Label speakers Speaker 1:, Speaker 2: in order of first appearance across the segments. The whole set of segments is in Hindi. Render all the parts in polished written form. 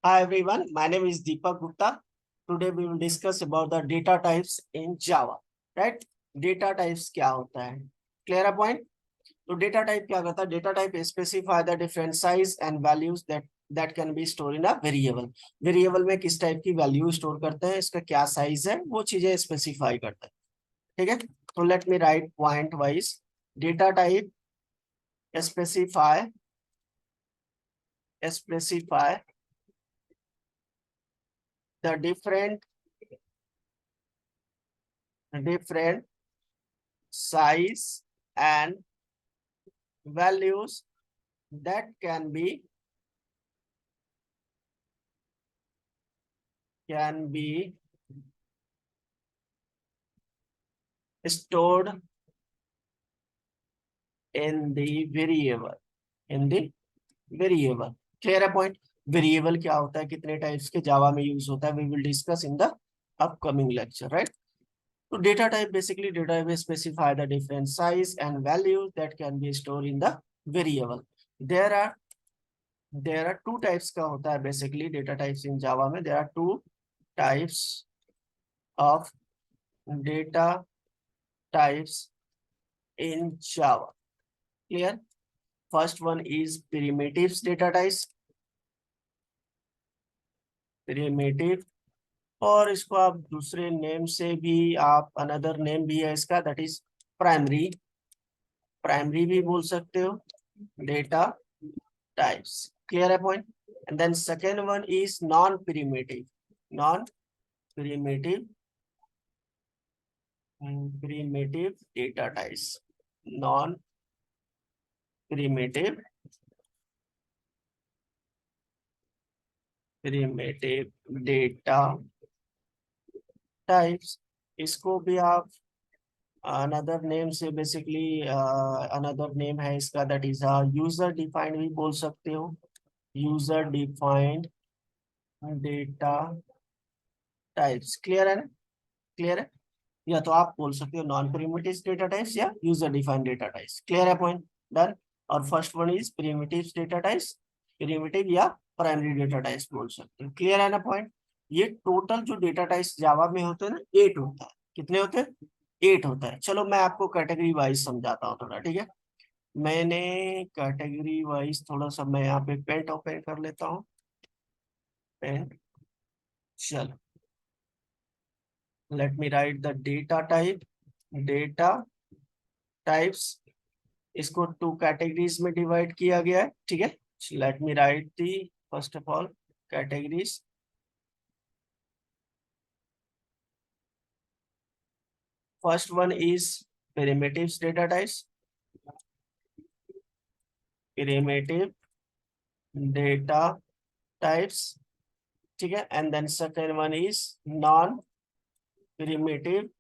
Speaker 1: Hi everyone, my name is Deepak Gupta. Today we will discuss about the data types in Java. Right? Data types क्या होता है? Clear a point? तो data type क्या करता है? Data type specify the different size and values that can be stored in a variable. Variable में किस टाइप की वैल्यू स्टोर करते हैं, इसका क्या साइज है, वो चीजें स्पेसिफाई करते हैं. ठीक है. तो late me right point wise. Data type specify the different size and values that can be stored in the variable. Clear a point? Variable क्या होता है, कितने टाइप्स के जावा में यूज होता है, we will discuss in the upcoming lecture. Right? तो data type basically data type specify the different size and values that can be store in the variable. There are two types का होता है basically data types in Java में. There are two types of data types in Java. Clear? First one is primitives data types. Primitive, और इसको आप दूसरे नेम से भी, आप अनदर नेम भी है इसका, दैट इज प्राइमरी भी बोल सकते हो. Data types. क्लियर है point? And then second one is non primitive data types. Non primitive data types. इसको भी आप अनदर नेम से बेसिकली, अनदर नेम है इसका, दैट इज यूजर डिफाइंड भी बोल सकते हो. User defined data types. Clear है ना? क्लियर है? या तो आप बोल सकते हो नॉन प्रिमिटिव डेटा टाइप्स या user defined data types. Clear है पॉइंट? डन. और first one is primitive data types. Primitive या प्राइमरी डेटा टाइप्स बोल सकते हो. क्लियर है ना पॉइंट? ये टोटल जो डेटा टाइप्स जावा में होते हैं ना, 8 होता है. कितने होते हैं? 8 होता है. चलो मैं आपको कैटेगरी वाइज समझाता हूँ थोड़ा. ठीक है? मैंने कैटेगरी वाइज थोड़ा सा, मैं यहाँ पे पेंट ओपन कर लेता हूँ. पेंट. चलो late me right the data types. इसको 2 कैटेगरीज में डिवाइड किया गया है. ठीक है? Let me write the first of all categories. First one is primitive data types. Primitive data types. ठीक है? And then second one is non primitive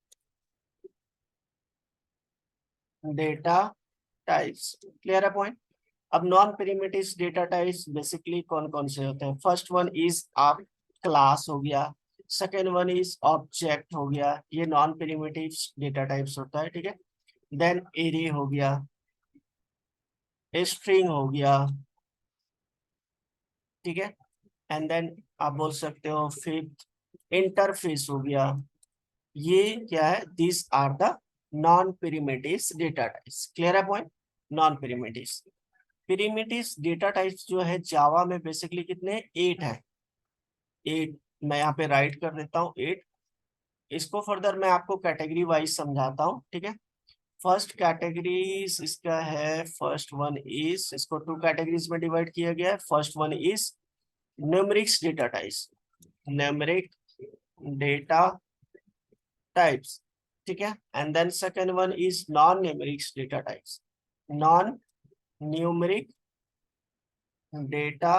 Speaker 1: data types. Clear है पॉइंट? अब non primitive data types basically कौन कौन से होते हैं? फर्स्ट वन इज आप क्लास हो गया. सेकेंड वन इज ऑब्जेक्ट हो गया. ये नॉन प्रिमिटिव डेटा टाइप्स होता है. ठीक है? देन एरे हो गया, स्ट्रिंग हो गया. ठीक है? एंड देन आप बोल सकते हो फिफ्थ इंटरफेस हो गया. ये क्या है? This are the non primitive data types. Clear है point? Non primitive data types जो है जावा में बेसिकली कितने? 8 है. 8 मैं यहाँ पे राइट कर देता हूँ. 8. इसको फर्दर मैं आपको कैटेगरी वाइज समझाता हूँ. ठीक है? फर्स्ट कैटेगरीज इसका है, फर्स्ट वन इज, इसको 2 कैटेगरीज में डिवाइड किया गया है. First one is numerics data types. Numeric data types. ठीक है? And then second one is non numerics data types. Non numeric data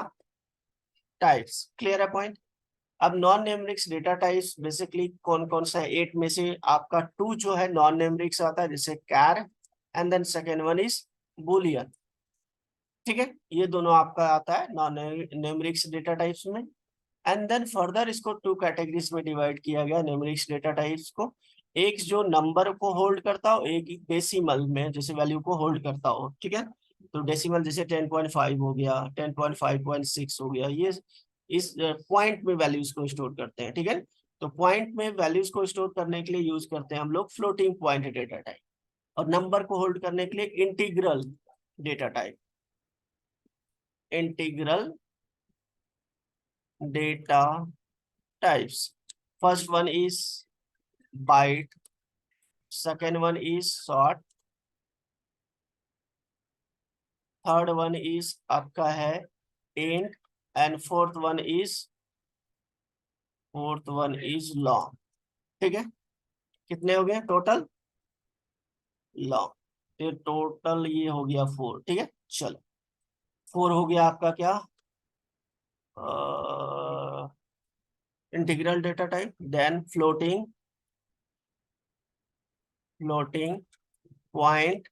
Speaker 1: types. Clear है पॉइंट? अब non numerics data types basically कौन कौन सा है? 8 में से आपका 2 जो है नॉन न्यूमेरिक्स आता है, जैसे char. And then second one is boolean. ठीक है? ये दोनों आपका आता है नॉन न्यूमेरिक्स डेटा टाइप्स में. एंड देन फर्दर इसको 2 कैटेगरीज में डिवाइड किया गया न्यूमेरिक्स डेटा टाइप्स को. एक जो नंबर को होल्ड करता हो, एक डेसिमल में जैसे वैल्यू को होल्ड करता हो. ठीक है? तो डेसिमल जैसे 10.5 हो गया, 10.5.6 हो गया. ये इस पॉइंट में वैल्यूज को स्टोर करते हैं, ठीक है। तो पॉइंट में वैल्यूज को स्टोर करने के लिए यूज करते हैं हम लोग फ्लोटिंग पॉइंट डेटा टाइप, और नंबर को होल्ड करने के लिए integral data type, integral data types. First one is byte, second one is short, third one is आपका है int, and fourth one is long, ठीक है। कितने हो गए टोटल? लॉन्ग, तो टोटल ये हो गया 4, ठीक है। चलो 4 हो गया आपका क्या, integral data type. Then floating point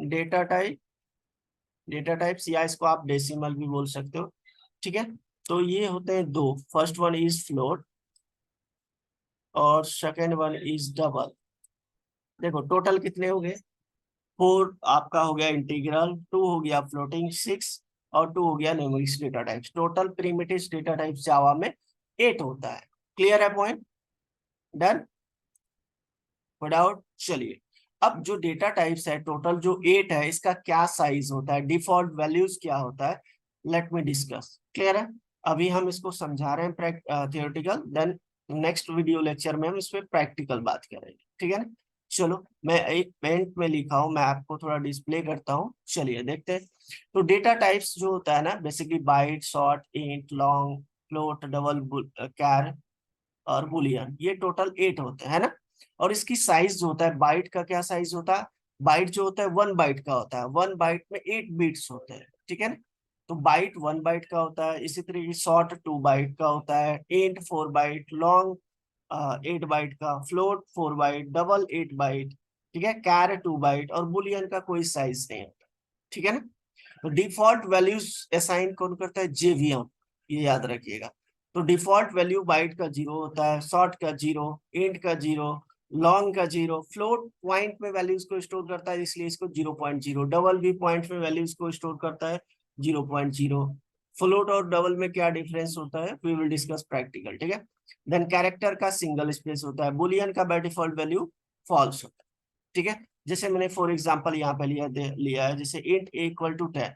Speaker 1: data type, data types, या इसको आप डेसिमल भी बोल सकते हो, ठीक है। तो ये होते हैं दो, फर्स्ट वन इज फ्लोट और सेकेंड वन इज डबल। देखो टोटल कितने हो गए, 4 आपका हो गया इंटीग्रल, 2 हो गया फ्लोटिंग, 6 और 2 हो गया numeric data types. Total primitive data types Java में 8 होता है। क्लियर है पॉइंट? Done without. चलिए अब जो डेटा टाइप्स है टोटल जो 8 है, इसका क्या साइज होता है, डिफॉल्ट वैल्यूज क्या होता है, लेट मी डिस्कस। क्लियर है? अभी हम इसको समझा रहे हैं theoretical, then next video lecture में हम इस पे प्रैक्टिकल बात करेंगे, ठीक है ना। चलो मैं एक पेंट में लिखा हूं, मैं आपको थोड़ा डिस्प्ले करता हूं, चलिए देखते हैं। तो डेटा टाइप्स जो होता है ना, basically byte, short, int, long, float, double, char और बुलियन, ये टोटल 8 होते हैं, है ना। और इसकी साइज जो होता है, बाइट का क्या साइज होता है, बाइट जो होता है 1 बाइट का होता है, 1 बाइट में 8 बिट्स होते हैं, ठीक है ना। तो बाइट 1 बाइट का होता है, इसी तरीके शॉर्ट 2 बाइट का होता है, इंट 4 बाइट, लॉन्ग 8 बाइट का, फ्लोट 4 बाइट, डबल 8 बाइट, ठीक है, कैर 2 बाइट, और बुलियन का कोई साइज नहीं होता, ठीक है ना। तो डिफॉल्ट वैल्यूज असाइन कौन करता है, जेवीएम, ये याद रखिएगा। तो डिफॉल्ट वैल्यू बाइट का 0 होता है, शॉर्ट का 0, इंट का 0, लॉन्ग का 0, फ्लोट पॉइंट में वैल्यूज को स्टोर करता है इसलिए इसको 0.0, डबल भी पॉइंट में वैल्यूज को स्टोर करता है 0.0। फ्लोट और डबल में क्या डिफरेंस होता है, वी विल डिस्कस प्रैक्टिकल, ठीक है। देन कैरेक्टर का सिंगल स्पेस होता है, बुलियन का बाय डिफॉल्ट वैल्यू फॉल्स होता है, ठीक है। जैसे मैंने फॉर एग्जांपल यहाँ पे लिया है, जैसे इंट इक्वल टू 10,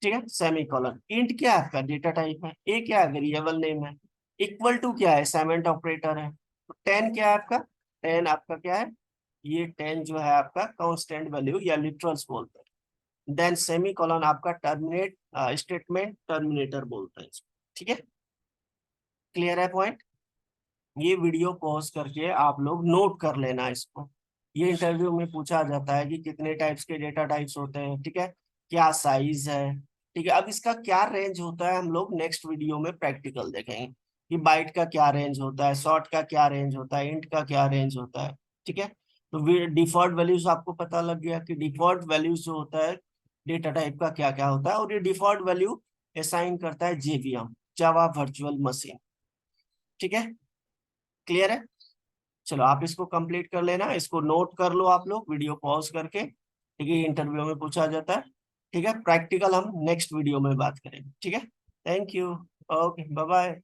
Speaker 1: ठीक है, सेमी कॉलन। इंट क्या है आपका डेटा टाइप है, ए क्या है वेरिएबल नेम है, इक्वल टू क्या है असाइनमेंट ऑपरेटर है, तो 10 क्या है आपका, 10 आपका क्या है, ये 10 जो है आपका कांस्टेंट वैल्यू या लिटरल्स बोलते हैं। देन सेमी कॉलन आपका टर्मिनेट स्टेटमेंट, टर्मिनेटर बोलते हैं इसको, ठीक है। क्लियर है पॉइंट? ये वीडियो पॉज करके आप लोग नोट कर लेना इसको, ये इंटरव्यू में पूछा जाता है कि कितने टाइप्स के डेटा टाइप्स होते हैं, ठीक है, क्या साइज है, ठीक है। अब इसका क्या रेंज होता है हम लोग नेक्स्ट वीडियो में प्रैक्टिकल देखेंगे कि बाइट का क्या रेंज होता है, शॉर्ट का क्या रेंज होता है, इंट का क्या रेंज होता है, ठीक है। तो डिफॉल्ट वैल्यूज आपको पता लग गया कि डिफॉल्ट वैल्यूज जो होता है डेटा टाइप का क्या क्या होता है, और ये डिफॉल्ट वैल्यू असाइन करता है जेवीएम, जावा वर्चुअल मशीन, ठीक है। क्लियर है? चलो आप इसको कंप्लीट कर लेना, इसको नोट कर लो आप लोग वीडियो पॉज करके, ठीक है, इंटरव्यू में पूछा जाता है, ठीक है। प्रैक्टिकल हम नेक्स्ट वीडियो में बात करेंगे, ठीक है। Thank you, okay, bye bye.